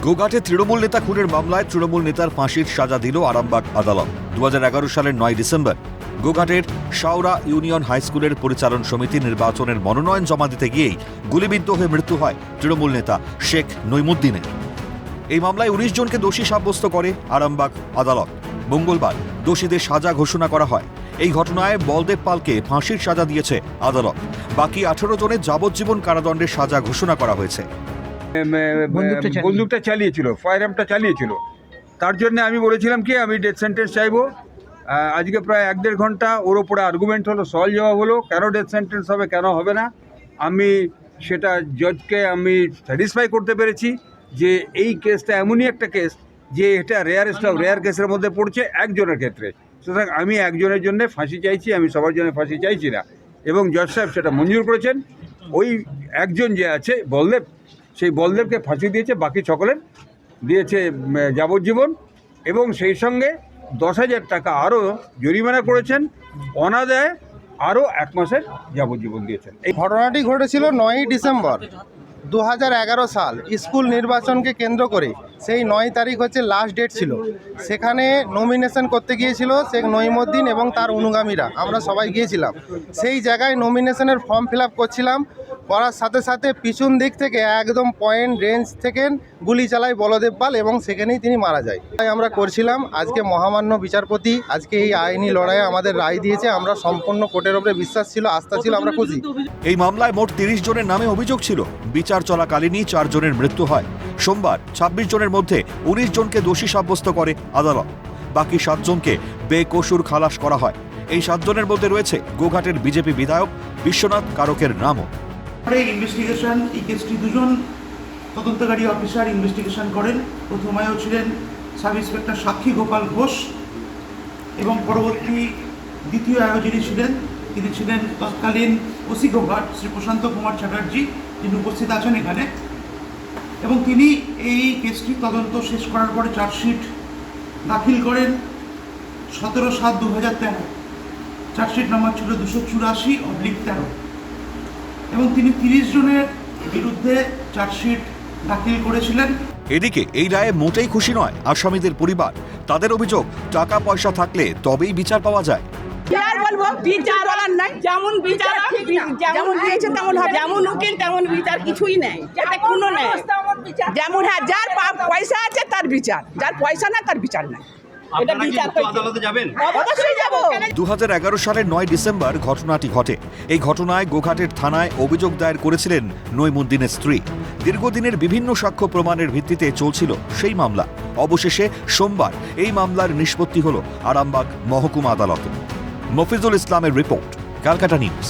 গোঘাটে তৃণমূল নেতা খুনের মামলায় তৃণমূল নেতার ফাঁসির সাজা দিল আরামবাগ আদালত। 2011 সালের 9 ডিসেম্বর গোঘাটের শাওরা ইউনিয়ন হাই স্কুলের পরিচালন সমিতি নির্বাচনের মনোনয়ন জমা দিতে গিয়েই গুলিবিদ্ধ হয়ে মৃত্যু হয় তৃণমূল নেতা শেখ নইমুদ্দিনের। এই মামলায় 19 জনকে দোষী সাব্যস্ত করে আরামবাগ আদালত। মঙ্গলবার দোষীদের সাজা ঘোষণা করা হয়। এই ঘটনায় বলদেব পালকে ফাঁসির সাজা দিয়েছে আদালত। বাকি 18 জনের যাবজ্জীবন কারাদণ্ডের সাজা ঘোষণা করা হয়েছে। বন্দুকটা চালিয়েছিল, ফায়ারআর্মটা চালিয়েছিল, তার জন্য আমি বলেছিলাম কি আমি ডেথ সেন্টেন্স চাইবো। আজকে প্রায় 1-1.5 ঘন্টা ওর ওপরে আর্গুমেন্ট হলো, সওয়াল জবাব হলো, কেন ডেথ সেন্টেন্স হবে, কেন হবে না। আমি সেটা জজকে আমি স্যাটিসফাই করতে পেরেছি যে এই কেসটা এমনই একটা কেস যে এটা রেয়ার কেসের মধ্যে পড়ছে একজনের ক্ষেত্রে। সুতরাং আমি একজনের জন্য ফাঁসি চাইছি, আমি সবার জন্য ফাঁসি চাইছি না। এবং জজ সাহেব সেটা মঞ্জুর করেছেন। ওই একজন যে আছে বলদেব, সেই বলদেবকে ফাঁসি দিয়েছে, বাকি সকলের দিয়েছে যাবজ্জীবন এবং সেই সঙ্গে 10,000 টাকা আরও জরিমানা করেছেন। অনাদায়ে আরও 1 মাসের যাবজ্জীবন দিয়েছেন। এই ঘটনাটি ঘটেছিল 9 ডিসেম্বর 2011 সাল। স্কুল নির্বাচনকে কেন্দ্র করে সেই 9 তারিখ হচ্ছে লাস্ট ডেট ছিল। সেখানে নমিনেশন করতে গিয়েছিল শেখ নইমুদ্দিন এবং তার অনুগামীরা, আমরা সবাই গিয়েছিলাম। সেই জায়গায় নমিনেশনের ফর্ম ফিল আপ করছিলাম, করার সাথে সাথে পিছন দিক থেকে একদম পয়েন্ট রেঞ্জ থেকে গুলি চালায় বলদেব পাল এবং সেখানেই তিনি মারা যায়। তাই আমরা করছিলাম। আজকে মহামান্য বিচারপতি আজকে এই আইনি লড়াইয়ে আমাদের রায় দিয়েছে। আমরা সম্পূর্ণ কোর্টের উপরে বিশ্বাস ছিল, আস্থা ছিল, আমরা খুশি। এই মামলায় মোট 30 জনের নামে অভিযোগ ছিল। বিচার চলাকালীনই 4 জনের মৃত্যু হয়। সোমবার 26 জনের মধ্যে 19 জনকে দোষী সাব্যস্ত করে আদালত। বাকি 7 জনকে বেকসুর খালাস করা হয়। এই 7 জনের মধ্যে রয়েছে গোঘাটের বিজেপি বিধায়ক বিশ্বনাথ কারকের নামও। ইনভেস্টিগেশন এই কেসটি 2 জন তদন্তকারী অফিসার ইনভেস্টিগেশন করেন। প্রথমেও ছিলেন সাব ইন্সপেক্টর সাক্ষী গোপাল ঘোষ এবং পরবর্তী দ্বিতীয় আয়োজনী ছিলেন, তিনি ছিলেন তৎকালীন ওসি গোঘাট শ্রী প্রশান্ত কুমার চ্যাটার্জি, যিনি উপস্থিত আছেন এখানে। এবং তিনি এই কেসটি তদন্ত শেষ করার পরে চার্জশিট দাখিল করেন 17/7/2013। চার্জশিট নাম্বার ছিল 284/13 এবং তিনি 30 জনের বিরুদ্ধে চার্জশিট দাখিল করেছিলেন। এদিকে এই রায়ে মোটেই খুশি নয় আসামিদের পরিবার। তাদের অভিযোগ, টাকা পয়সা থাকলে তবেই বিচার পাওয়া যায়। আর বলবো বিচার বলার নাই, যেমন বিচার যেমন দিয়েছে তেমন হবে, যেমন উকিল তেমন বিচার কিছুই নেই, এটা কোনো নেই। যেমন হ্যাঁ, যার পয়সা আছে তার বিচার, যার পয়সা না তার বিচার নাই। এটা বিচার আদালতে যাবেন, অবশ্যই যাব। 2011 সালের 9 ডিসেম্বর ঘটনাটি ঘটে। এই ঘটনায় গোঘাটের থানায় অভিযোগ দায়ের করেছিলেন নইমুদ্দিনের স্ত্রী। দীর্ঘদিনের বিভিন্ন সাক্ষ্য প্রমাণের ভিত্তিতে চলছিল সেই মামলা। অবশেষে সোমবার এই মামলার নিষ্পত্তি হল আরামবাগ মহকুমা আদালতে। মফিজুল ইসলামের রিপোর্ট, ক্যালকাটা নিউজ।